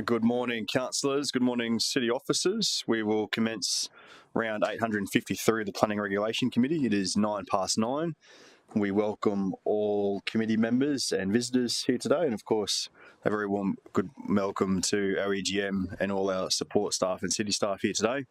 Good morning, councillors. Good morning, city officers. We will commence round 853 of the Planning Regulation Committee. It is 9:09. We welcome all committee members and visitors here today, and of course, a very warm good welcome to our EGM and all our support staff and city staff here today.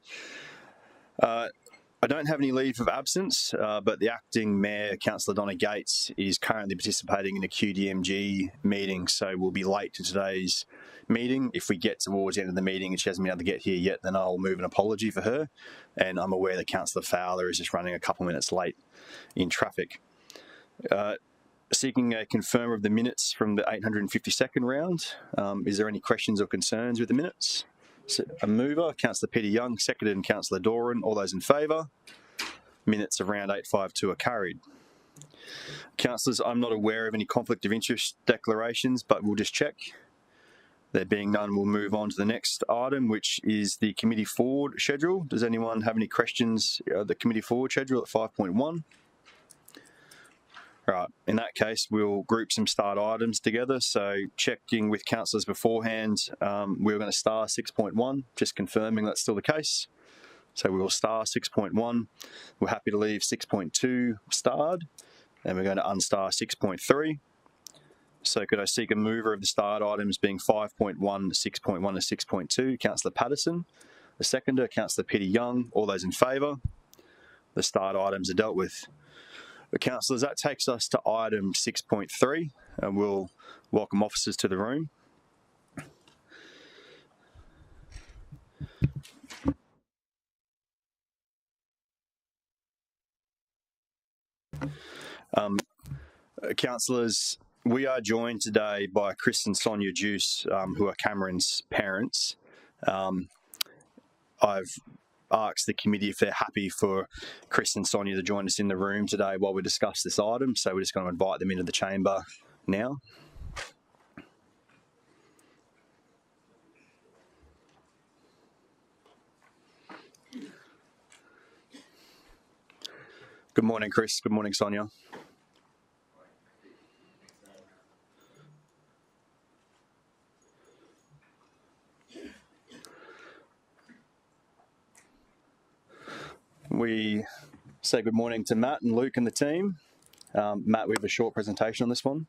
I don't have any leave of absence, but the acting mayor, Councillor Donna Gates, is currently participating in a QDMG meeting, so we'll be late to today's meeting. If we get towards the end of the meeting and she hasn't been able to get here yet, then I'll move an apology for her. And I'm aware that Councillor Fowler is just running a couple minutes late in traffic. Seeking a confirmer of the minutes from the 852nd round. Is there any questions or concerns with the minutes? A mover, Councillor Peter Young, seconded, and Councillor Doran. All those in favour? Minutes of round 852 are carried. Councillors, I'm not aware of any conflict of interest declarations, but we'll just check. There being none, we'll move on to the next item, which is the committee forward schedule. Does anyone have any questions? The committee forward schedule at 5.1. Right, in that case, we'll group some start items together. So checking with councillors beforehand, we're going to star 6.1, just confirming that's still the case. So we will star 6.1. We're happy to leave 6.2 starred, and we're going to unstar 6.3. So could I seek a mover of the starred items being 5.1, 6.1 and 6.2? Councillor Patterson. The seconder, Councillor Peter Young. All those in favour? The starred items are dealt with. But councillors, that takes us to item 6.3, and we'll welcome officers to the room. Councillors, we are joined today by Chris and Sonia Duce, who are Cameron's parents. I've asked the committee if they're happy for Chris and Sonia to join us in the room today while we discuss this item, so we're just going to invite them into the chamber now. Good morning, Chris. Good morning, Sonia. We say good morning to Matt and Luke and the team. Matt, we have a short presentation on this one.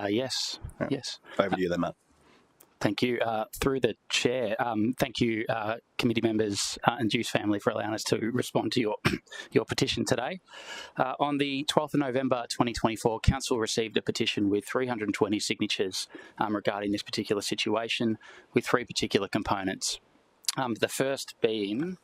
Yes. Over to you then, Matt. Thank you. Through the chair, thank you, committee members and Duce family, for allowing us to respond to your petition today. On the 12th of November 2024, Council received a petition with 320 signatures regarding this particular situation, with three particular components. The first being...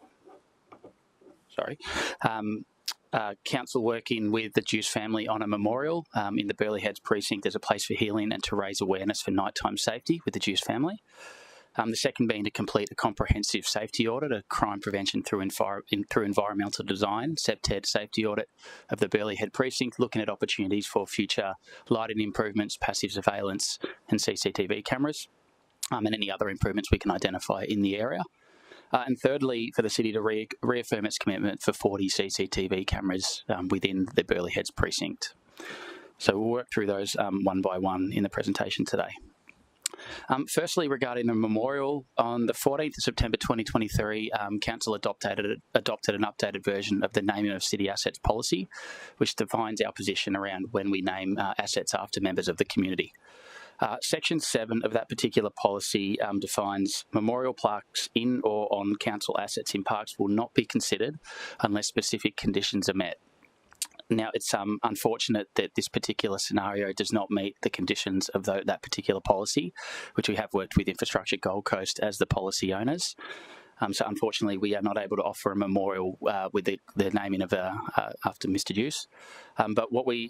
Council working with the Duce family on a memorial in the Burleigh Heads precinct as a place for healing and to raise awareness for nighttime safety with the Duce family. The second being to complete a comprehensive safety audit, a crime prevention through environmental design, SEPTED safety audit of the Burleigh Head precinct, looking at opportunities for future lighting improvements, passive surveillance and CCTV cameras, and any other improvements we can identify in the area. And thirdly, for the city to reaffirm its commitment for 40 CCTV cameras within the Burleigh Heads precinct. So we'll work through those one by one in the presentation today. Firstly, regarding the memorial, on the 14th of September 2023, Council adopted an updated version of the naming of city assets policy, which defines our position around when we name assets after members of the community. Section 7 of that particular policy defines memorial plaques in or on council assets in parks will not be considered unless specific conditions are met. Now, it's unfortunate that this particular scenario does not meet the conditions of that particular policy, which we have worked with Infrastructure Gold Coast as the policy owners. So unfortunately, we are not able to offer a memorial with the naming of after Mr. Duce. But what we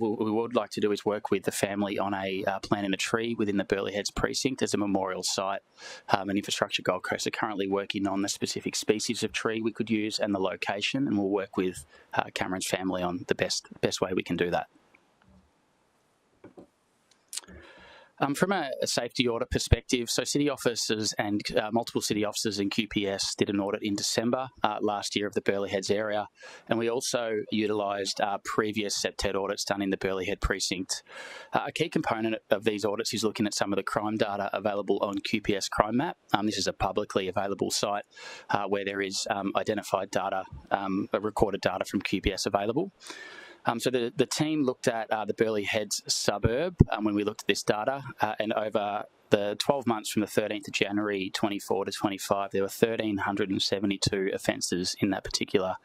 would like to do is work with the family on a planting a tree within the Burleigh Heads precinct as a memorial site. And Infrastructure Gold Coast are currently working on the specific species of tree we could use and the location, and we'll work with Cameron's family on the best way we can do that. From a safety audit perspective, so city officers and multiple city officers and QPS did an audit in December last year of the Burleigh Heads area, and we also utilised previous SEPTED audits done in the Burleigh Head precinct. A key component of these audits is looking at some of the crime data available on QPS Crime Map. This is a publicly available site where there is identified data, recorded data from QPS available. So the team looked at the Burleigh Heads suburb when we looked at this data, and over the 12 months from the 13th of January 24 to 25, there were 1,372 offences in that particular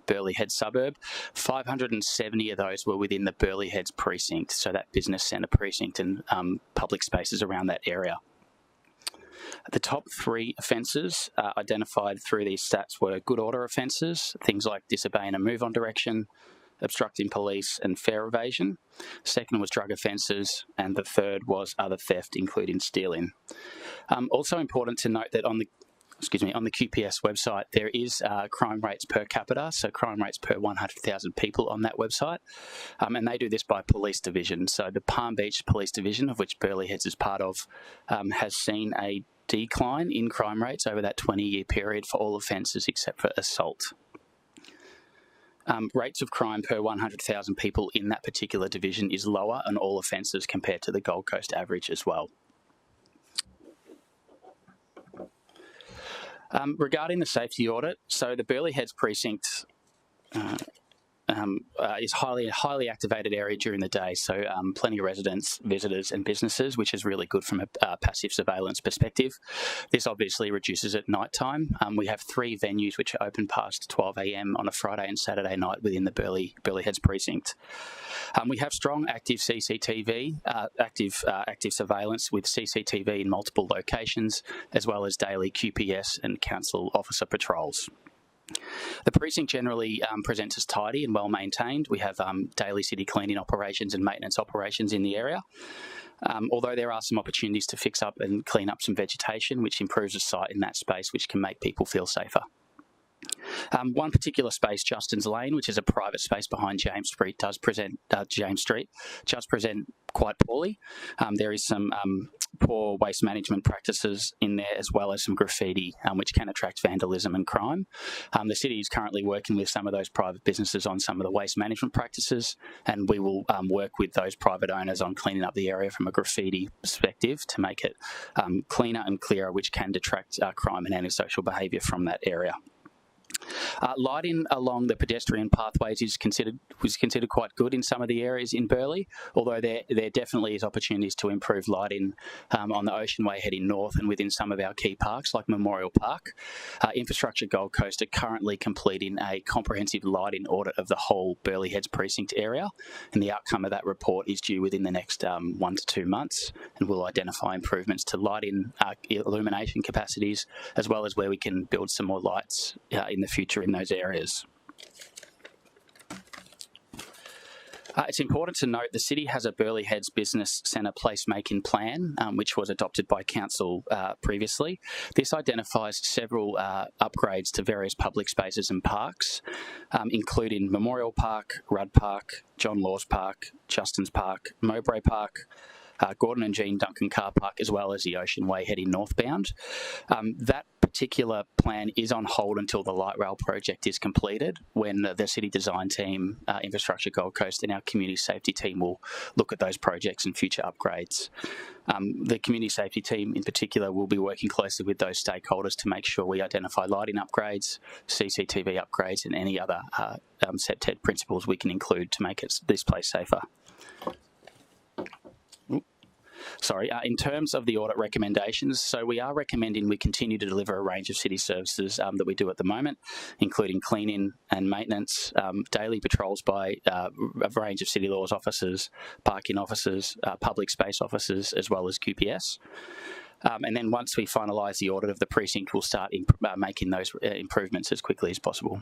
Burleigh Heads suburb. 570 of those were within the Burleigh Heads precinct, so that business centre precinct and public spaces around that area. The top 3 offences identified through these stats were good order offences, things like disobeying a move-on direction, obstructing police and fare evasion. Second was drug offences, and the third was other theft, including stealing. Also important to note that on the QPS website, there is crime rates per capita, so crime rates per 100,000 people on that website, and they do this by police division. So the Palm Beach Police Division, of which Burleigh Heads is part of, has seen a decline in crime rates over that 20-year period for all offences except for assault. Rates of crime per 100,000 people in that particular division is lower on all offences compared to the Gold Coast average as well. Regarding the safety audit, so the Burleigh Heads precinct is a highly activated area during the day, so plenty of residents, visitors and businesses, which is really good from a passive surveillance perspective. This obviously reduces at night time. We have 3 venues which are open past 12 a.m. on a Friday and Saturday night within the Burleigh Heads precinct. We have strong active CCTV, active surveillance with CCTV in multiple locations, as well as daily QPS and council officer patrols. The precinct generally presents as tidy and well maintained. We have daily city cleaning operations and maintenance operations in the area, although there are some opportunities to fix up and clean up some vegetation, which improves the site in that space, which can make people feel safer. One particular space, Justin's Lane, which is a private space behind James Street, does present quite poorly. There is some poor waste management practices in there, as well as some graffiti, which can attract vandalism and crime. The city is currently working with some of those private businesses on some of the waste management practices, and we will work with those private owners on cleaning up the area from a graffiti perspective to make it cleaner and clearer, which can detract crime and antisocial behaviour from that area. Lighting along the pedestrian pathways was considered quite good in some of the areas in Burleigh, although there definitely is opportunities to improve lighting on the Ocean Way heading north and within some of our key parks like Memorial Park. Infrastructure Gold Coast are currently completing a comprehensive lighting audit of the whole Burleigh Heads precinct area, and the outcome of that report is due within the next 1 to 2 months, and will identify improvements to lighting illumination capacities, as well as where we can build some more lights in the future in those areas. It's important to note the city has a Burleigh Heads Business Centre placemaking plan, which was adopted by council previously. This identifies several upgrades to various public spaces and parks, including Memorial Park, Rudd Park, John Laws Park, Justin's Park, Mowbray Park, Gordon and Jean Duncan Car Park, as well as the Ocean Way heading northbound. That particular plan is on hold until the light rail project is completed, when the city design team, Infrastructure Gold Coast and our community safety team will look at those projects and future upgrades. The community safety team in particular will be working closely with those stakeholders to make sure we identify lighting upgrades, CCTV upgrades and any other SEPTED principles we can include to make this place safer. In terms of the audit recommendations, so we are recommending we continue to deliver a range of city services that we do at the moment, including cleaning and maintenance, daily patrols by a range of city laws officers, parking officers, public space officers, as well as QPS. And then once we finalise the audit of the precinct, we'll start making those improvements as quickly as possible.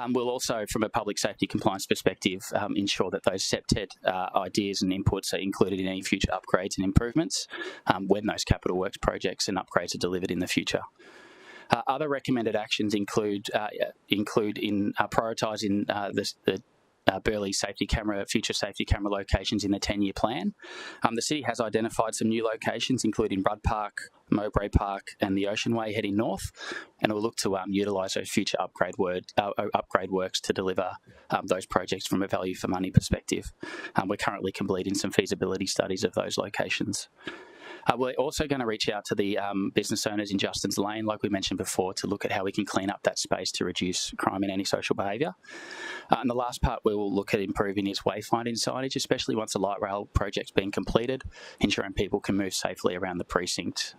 We'll also, from a public safety compliance perspective, ensure that those SEPTED ideas and inputs are included in any future upgrades and improvements when those capital works projects and upgrades are delivered in the future. Other recommended actions include in prioritising the Burleigh future safety camera locations in the 10-year plan. The city has identified some new locations, including Rudd Park, Mowbray Park, and the Ocean Way heading north, and we'll look to utilise those future upgrade works to deliver those projects from a value for money perspective. We're currently completing some feasibility studies of those locations. We're also going to reach out to the business owners in Justin's Lane, like we mentioned before, to look at how we can clean up that space to reduce crime and antisocial behaviour. And the last part we will look at improving is wayfinding signage, especially once the light rail project's been completed, ensuring people can move safely around the precinct.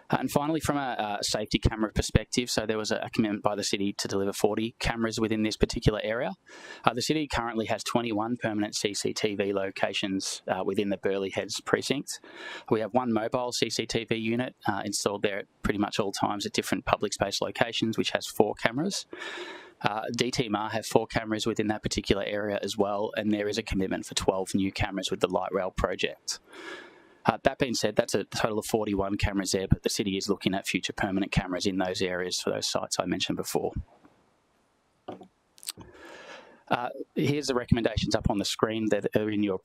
And finally, from a safety camera perspective, so there was a commitment by the city to deliver 40 cameras within this particular area. The city currently has 21 permanent CCTV locations within the Burleigh Heads precinct. We have one mobile CCTV unit installed there at pretty much all times at different public space locations, which has 4 cameras. DTMR have 4 cameras within that particular area as well, and there is a commitment for 12 new cameras with the light rail project. That being said, that's a total of 41 cameras there, but the city is looking at future permanent cameras in those areas for those sites I mentioned before. Here's the recommendations up on the screen that are in your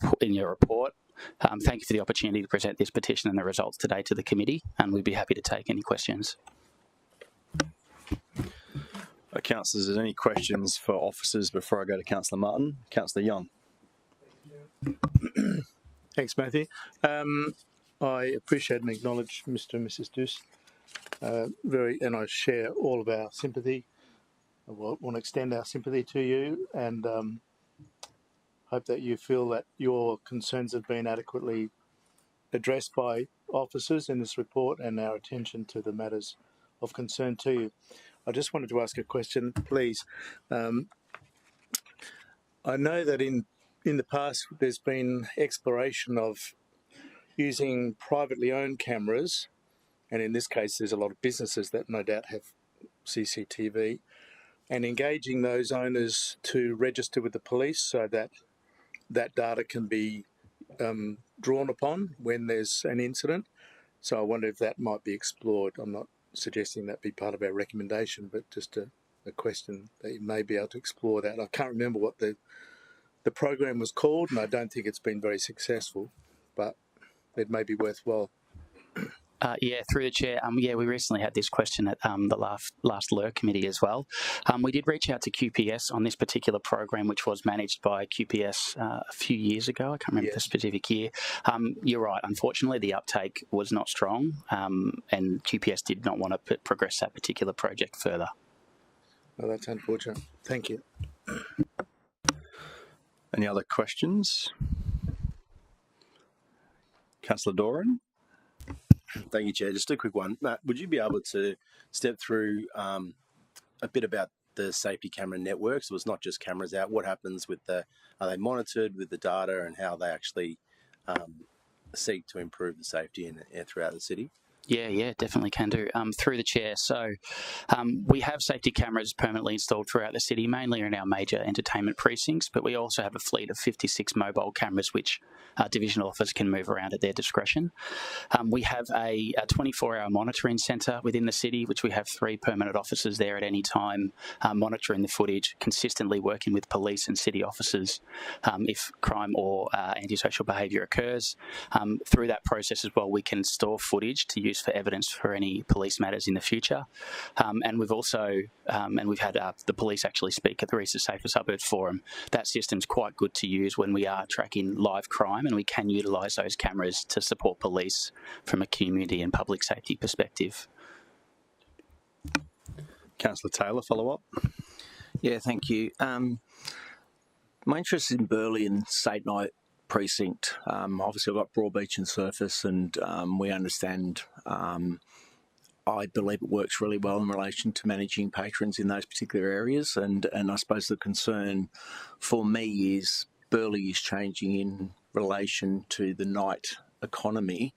report. Thank you for the opportunity to present this petition and the results today to the committee, and we'd be happy to take any questions. Councillors, is there any questions for officers before I go to Councillor Martin? Councillor Young. Thanks, Matthew. I appreciate and acknowledge Mr. and Mrs. Duce and I share all of our sympathy. I want to extend our sympathy to you and hope that you feel that your concerns have been adequately addressed by officers in this report and our attention to the matters of concern to you. I just wanted to ask a question, please. I know that in the past, there's been exploration of using privately owned cameras, and in this case, there's a lot of businesses that no doubt have CCTV, and engaging those owners to register with the police so that that data can be drawn upon when there's an incident. So I wonder if that might be explored. I'm not suggesting that be part of our recommendation, but just a question that you may be able to explore that. I can't remember what the program was called, and I don't think it's been very successful, but it may be worthwhile. Yeah, through the chair. Yeah, we recently had this question at the last LER committee as well. We did reach out to QPS on this particular program, which was managed by QPS a few years ago. I can't remember the specific year. You're right. Unfortunately, the uptake was not strong, and QPS did not want to progress that particular project further. Well, that's unfortunate. Thank you. Any other questions? Councillor Doran. Thank you, Chair. Just a quick one. Matt, would you be able to step through a bit about the safety camera network? So it's not just cameras out. What happens with are they monitored with the data, and how they actually seek to improve the safety throughout the city? Yeah, definitely can do. Through the chair. So we have safety cameras permanently installed throughout the city, mainly in our major entertainment precincts, but we also have a fleet of 56 mobile cameras which divisional officers can move around at their discretion. We have a 24-hour monitoring centre within the city, which we have 3 permanent officers there at any time, monitoring the footage, consistently working with police and city officers if crime or antisocial behaviour occurs. Through that process as well, we can store footage to use for evidence for any police matters in the future. And we've also, we've had the police actually speak at the recent Safer Suburbs Forum. That system's quite good to use when we are tracking live crime, and we can utilise those cameras to support police from a community and public safety perspective. Councillor Taylor, follow up. Yeah, thank you. My interest in Burleigh and State Night precinct. Obviously, I've got Broadbeach and Surface, and we understand. I believe it works really well in relation to managing patrons in those particular areas, and I suppose the concern for me is Burleigh is changing in relation to the night economy,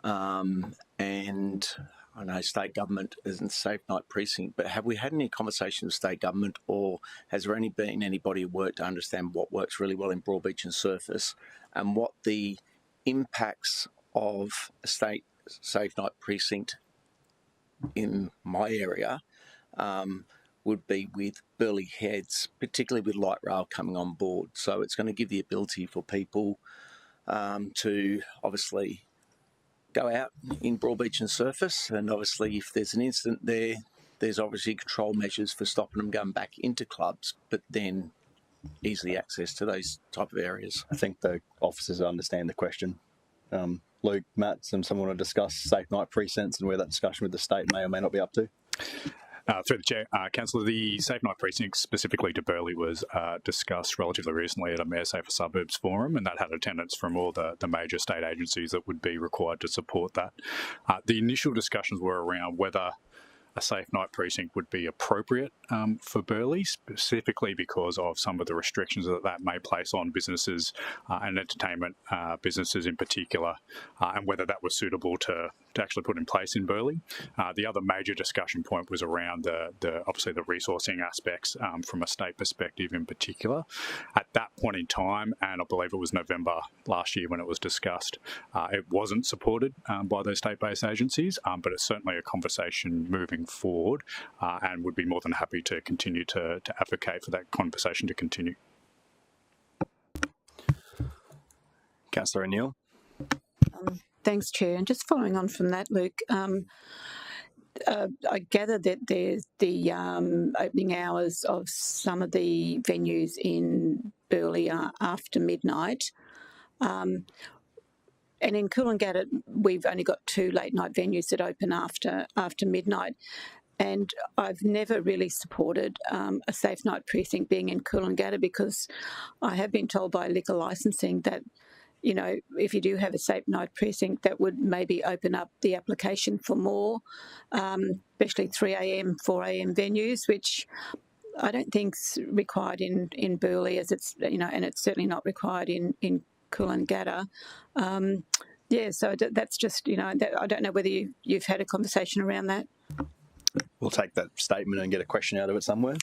and I know state government isn't Safe Night precinct, but have we had any conversations with state government, or has there been anybody who worked to understand what works really well in Broadbeach and Surface, and what the impacts of a state Safe Night precinct in my area would be with Burleigh Heads, particularly with light rail coming on board. So it's going to give the ability for people to obviously go out in Broadbeach and surface, and obviously if there's an incident there, there's obviously control measures for stopping them going back into clubs, but then easily access to those type of areas. I think the officers understand the question. Luke, Matt, someone want to discuss safe night precincts and where that discussion with the state may or may not be up to? Through the Chair, Councillor, the Safe Night Precinct specifically to Burleigh was discussed relatively recently at a Mayor Safer Suburbs forum, and that had attendance from all the major state agencies that would be required to support that. The initial discussions were around whether a safe night precinct would be appropriate for Burleigh, specifically because of some of the restrictions that may place on businesses and entertainment businesses in particular, and whether that was suitable to actually put in place in Burleigh. The other major discussion point was around obviously the resourcing aspects from a state perspective in particular. At that point in time, and I believe it was November last year when it was discussed, it wasn't supported by those state-based agencies, but it's certainly a conversation moving forward, and would be more than happy to continue to advocate for that conversation to continue. Councillor O'Neill. Thanks, Chair. And just following on from that, Luke, I gather that there's the opening hours of some of the venues in Burleigh are after midnight. And in Coolangatta, we've only got 2 late night venues that open after midnight. And I've never really supported a safe night precinct being in Coolangatta, because I have been told by liquor licensing that, you know, if you do have a safe night precinct, that would maybe open up the application for more, especially 3 a.m, 4 a.m. venues, which I don't think's required in Burleigh, as it's, you know, and it's certainly not required in Coolangatta. Yeah, so that's just, you know, I don't know whether you've had a conversation around that. We'll take that statement and get a question out of it somewhere.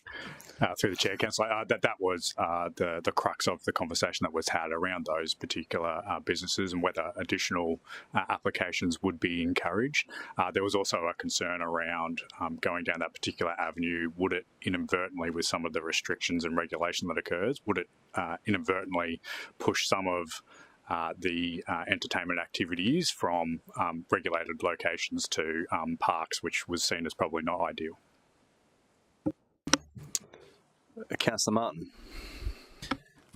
Through the Chair, Councillor, that was the crux of the conversation that was had around those particular businesses and whether additional applications would be encouraged. There was also a concern around going down that particular avenue. Would it inadvertently, with some of the restrictions and regulation that occurs, would it inadvertently push some of the entertainment activities from regulated locations to parks, which was seen as probably not ideal? Councillor Martin.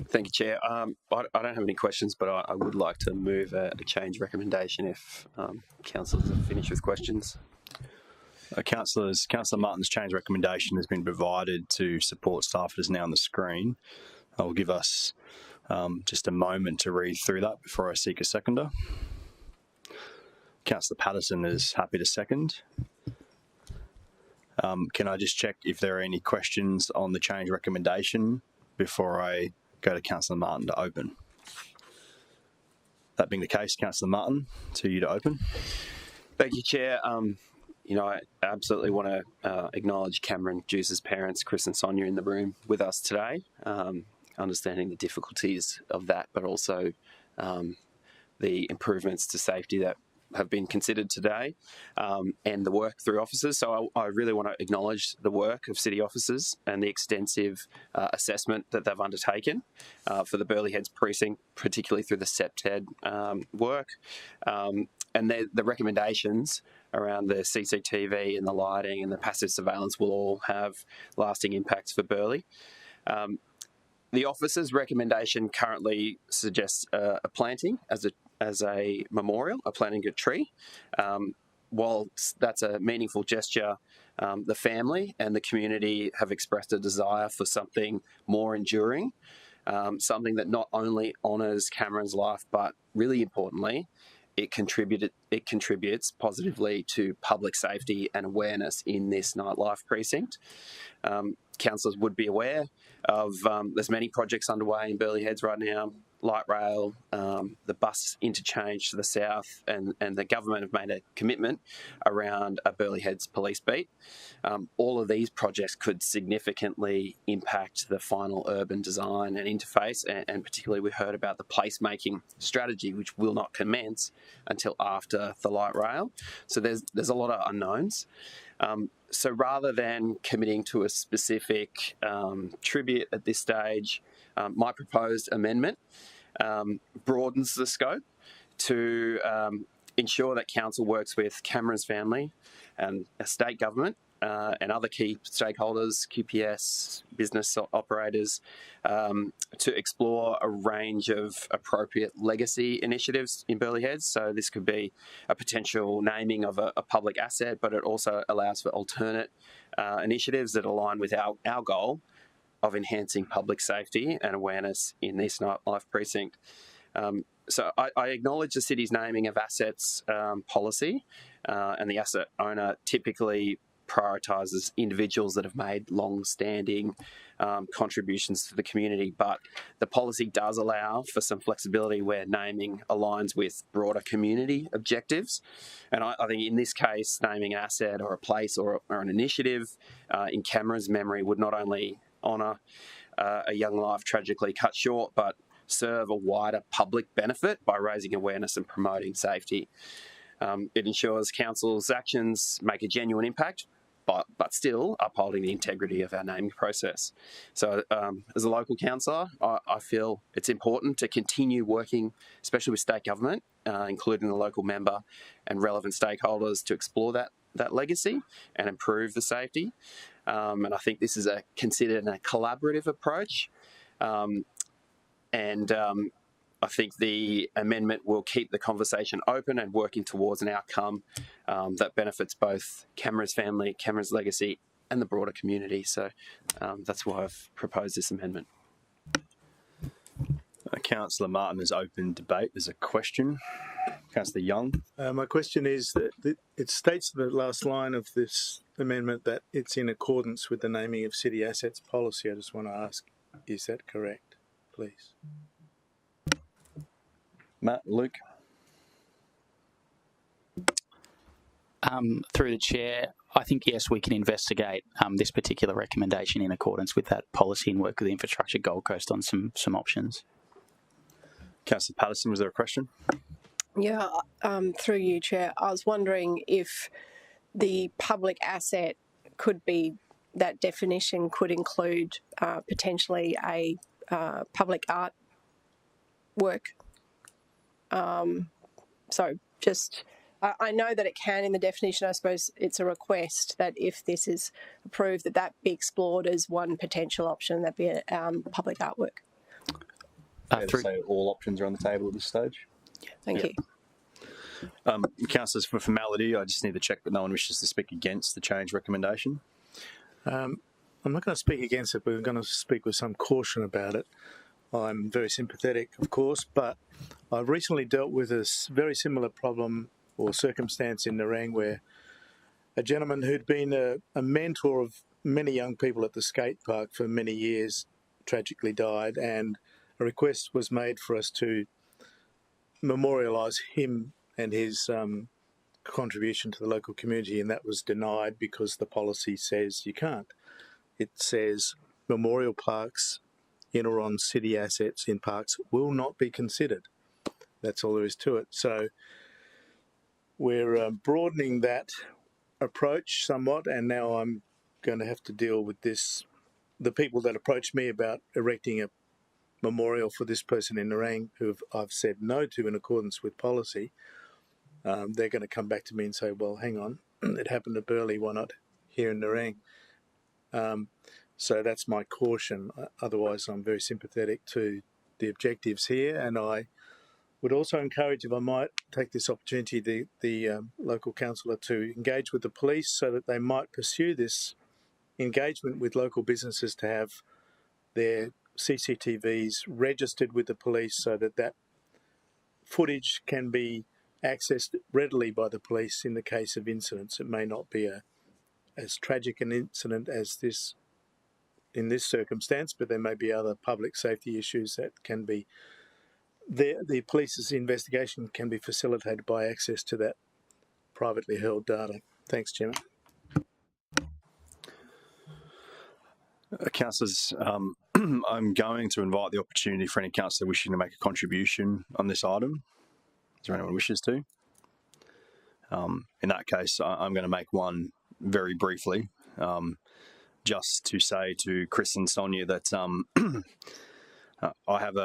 Thank you, Chair. I don't have any questions, but I would like to move a change recommendation if councillors are finished with questions. Councillor Martin's change recommendation has been provided to support staff. It is now on the screen. I will give us just a moment to read through that before I seek a seconder. Councillor Patterson is happy to second. Can I just check if there are any questions on the change recommendation before I go to Councillor Martin to open? That being the case, Councillor Martin, to you to open. Thank you, Chair. You know, I absolutely want to acknowledge Cameron Duce's parents, Chris and Sonia, in the room with us today, understanding the difficulties of that, but also the improvements to safety that have been considered today, and the work through officers. So I really want to acknowledge the work of city officers and the extensive assessment that they've undertaken for the Burleigh Heads precinct, particularly through the SEPTED work, and the recommendations around the CCTV and the lighting and the passive surveillance will all have lasting impacts for Burleigh. The officer's recommendation currently suggests a planting as a memorial, a planting a tree. While that's a meaningful gesture, the family and the community have expressed a desire for something more enduring, something that not only honours Cameron's life, but really importantly, it contributes positively to public safety and awareness in this nightlife precinct. Councillors would be aware of there's many projects underway in Burleigh Heads right now, light rail, the bus interchange to the south, and the government have made a commitment around a Burleigh Heads police beat. All of these projects could significantly impact the final urban design and interface, and particularly we heard about the placemaking strategy, which will not commence until after the light rail. So there's a lot of unknowns. So rather than committing to a specific tribute at this stage, my proposed amendment broadens the scope to ensure that council works with Cameron's family and a state government and other key stakeholders, QPS, business operators, to explore a range of appropriate legacy initiatives in Burleigh Heads. So this could be a potential naming of a public asset, but it also allows for alternate initiatives that align with our goal of enhancing public safety and awareness in this nightlife precinct. So I acknowledge the city's naming of assets policy, and the asset owner typically prioritises individuals that have made long-standing contributions to the community, but the policy does allow for some flexibility where naming aligns with broader community objectives. And I think in this case, naming an asset or a place or an initiative in Cameron's memory would not only honour a young life tragically cut short, but serve a wider public benefit by raising awareness and promoting safety. It ensures council's actions make a genuine impact, but still upholding the integrity of our naming process. So as a local councillor, I feel it's important to continue working, especially with state government, including the local member and relevant stakeholders, to explore that legacy and improve the safety. And I think this is considered a collaborative approach. I think the amendment will keep the conversation open and working towards an outcome that benefits both Cameron's family, Cameron's legacy, and the broader community. So that's why I've proposed this amendment. Councillor Martin has opened debate. There's a question. Councillor Young. My question is that it states in the last line of this amendment that it's in accordance with the naming of city assets policy. I just want to ask, is that correct, please? Matt, Luke. Through the chair, I think yes, we can investigate this particular recommendation in accordance with that policy and work with the Infrastructure Gold Coast on some options. Councillor Patterson, was there a question? Yeah, through you, Chair. I was wondering if the public asset could be, that definition could include potentially a public art work. So just, I know that it can in the definition. I suppose it's a request that if this is approved, that be explored as one potential option, that be a public artwork. So all options are on the table at this stage? Yeah, thank you. Councillors, for formality, I just need to check that no one wishes to speak against the change recommendation. I'm not going to speak against it, but I'm going to speak with some caution about it. I'm very sympathetic, of course, but I've recently dealt with a very similar problem or circumstance in Nerang where a gentleman who'd been a mentor of many young people at the skate park for many years tragically died, and a request was made for us to memorialise him and his contribution to the local community, and that was denied because the policy says you can't. It says memorial parks in or on city assets in parks will not be considered. That's all there is to it. So we're broadening that approach somewhat, and now I'm going to have to deal with this. The people that approached me about erecting a memorial for this person in Nerang, who I've said no to in accordance with policy, they're going to come back to me and say, well, hang on, it happened at Burleigh, why not here in Nerang? So that's my caution. Otherwise, I'm very sympathetic to the objectives here, and I would also encourage, if I might take this opportunity, the local councillor to engage with the police so that they might pursue this engagement with local businesses to have their CCTVs registered with the police so that that footage can be accessed readily by the police in the case of incidents. It may not be as tragic an incident as this in this circumstance, but there may be other public safety issues that can be, the police's investigation can be facilitated by access to that privately held data. Thanks, Chairman. Councillors, I'm going to invite the opportunity for any councillor wishing to make a contribution on this item. Is there anyone who wishes to? In that case, I'm going to make one very briefly, just to say to Chris and Sonia that I have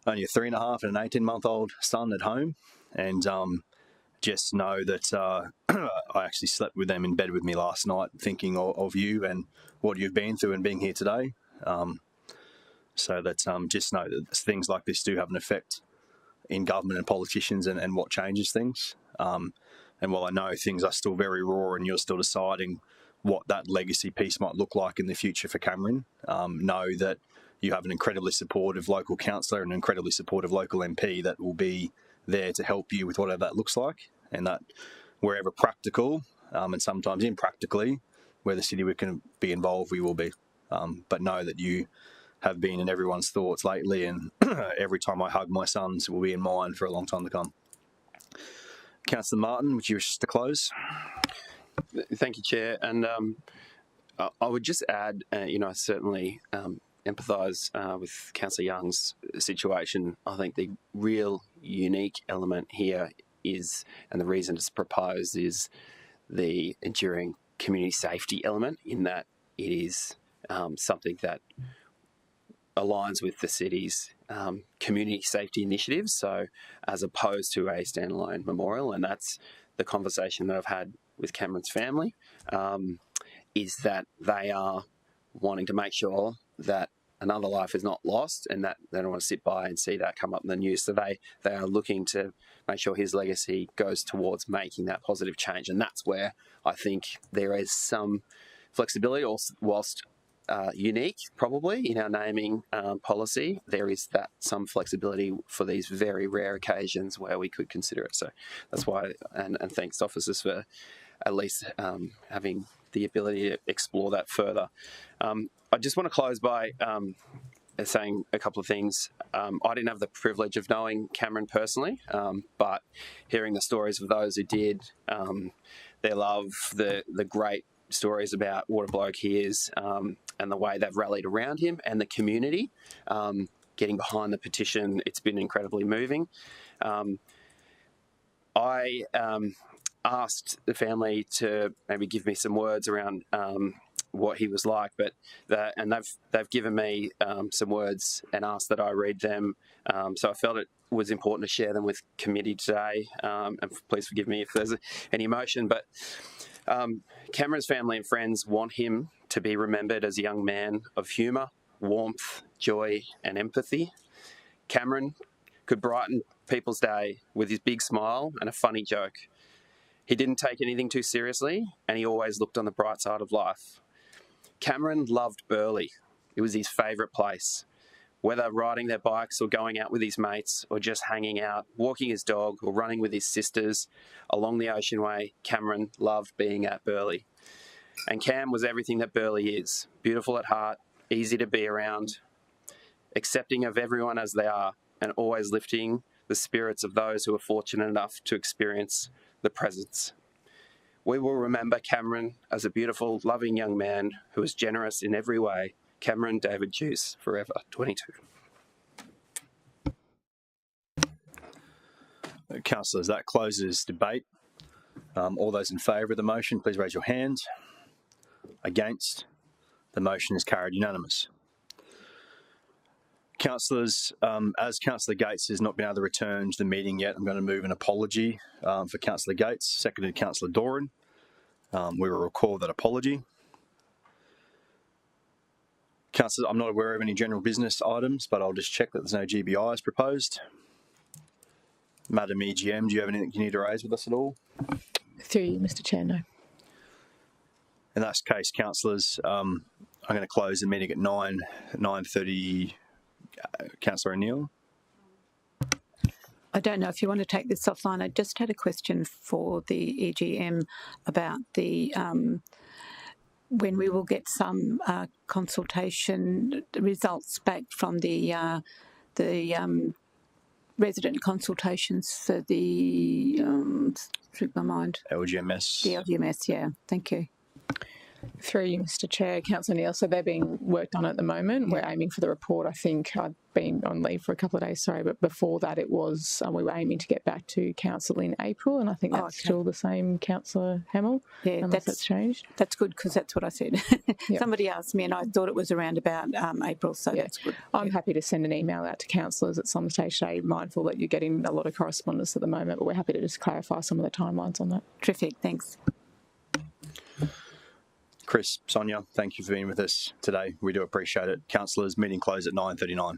only a 3.5 and an 18-month-old son at home, and just know that I actually slept with them in bed with me last night, thinking of you and what you've been through and being here today. So that just know that things like this do have an effect in government and politicians and what changes things. And while I know things are still very raw and you're still deciding what that legacy piece might look like in the future for Cameron, know that you have an incredibly supportive local councillor and an incredibly supportive local MP that will be there to help you with whatever that looks like, and that wherever practical, and sometimes impractically, where the city we can be involved, we will be. But know that you have been in everyone's thoughts lately, and every time I hug my sons, it will be in mine for a long time to come. Councillor Martin, would you wish to close? Thank you, Chair. And I would just add, I certainly empathise with Councillor Young's situation. I think the real unique element here is, and the reason it's proposed, is the enduring community safety element, in that it is something that aligns with the city's community safety initiatives, so as opposed to a standalone memorial. And that's the conversation that I've had with Cameron's family, is that they are wanting to make sure that another life is not lost, and that they don't want to sit by and see that come up in the news. So they are looking to make sure his legacy goes towards making that positive change. And that's where I think there is some flexibility, whilst unique probably in our naming policy, there is that some flexibility for these very rare occasions where we could consider it. So that's why, and thanks officers for at least having the ability to explore that further. I just want to close by saying a couple of things. I didn't have the privilege of knowing Cameron personally, but hearing the stories of those who did, their love, the great stories about what a bloke he is, and the way they've rallied around him and the community, getting behind the petition, it's been incredibly moving. I asked the family to maybe give me some words around what he was like, and they've given me some words and asked that I read them. So I felt it was important to share them with committee today, and please forgive me if there's any emotion, but Cameron's family and friends want him to be remembered as a young man of humour, warmth, joy and empathy. Cameron could brighten people's day with his big smile and a funny joke. He didn't take anything too seriously, and he always looked on the bright side of life. Cameron loved Burleigh. It was his favourite place. Whether riding their bikes or going out with his mates or just hanging out, walking his dog or running with his sisters along the Ocean Way, Cameron loved being at Burleigh. And Cam was everything that Burleigh is. Beautiful at heart, easy to be around, accepting of everyone as they are, and always lifting the spirits of those who are fortunate enough to experience the presence. We will remember Cameron as a beautiful, loving young man who was generous in every way. Cameron David Duce, forever, 22. Councillors, that closes debate. All those in favour of the motion, please raise your hand. Against? The motion is carried unanimous. Councillors, as Councillor Gates has not been able to return to the meeting yet, I'm going to move an apology for Councillor Gates, seconded Councillor Doran. We will recall that apology. Councillors, I'm not aware of any general business items, but I'll just check that there's no GBIs proposed. Madam EGM, do you have anything you need to raise with us at all? Through you, Mr Chair, no. In that case, councillors, I'm going to close the meeting at 9:30. Councillor O'Neill. I don't know if you want to take this offline. I just had a question for the EGM about the when we will get some consultation results back from the resident consultations for the slipped my mind. LGMS. The LGMS, yeah. Thank you. Through you, Mr Chair, Councillor Neal, so they're being worked on at the moment. We're aiming for the report. I think I've been on leave for a couple of days, sorry, but before that it was, we were aiming to get back to Council in April, and I think that's still the same, Councillor Hamill, unless that's changed. That's good, because that's what I said. Somebody asked me and I thought it was around about April, so that's good. I'm happy to send an email out to councillors at some stage today, mindful that you're getting a lot of correspondence at the moment, but we're happy to just clarify some of the timelines on that. Terrific, thanks. Chris, Sonia, thank you for being with us today. We do appreciate it. Councillors, meeting closed at 9:39.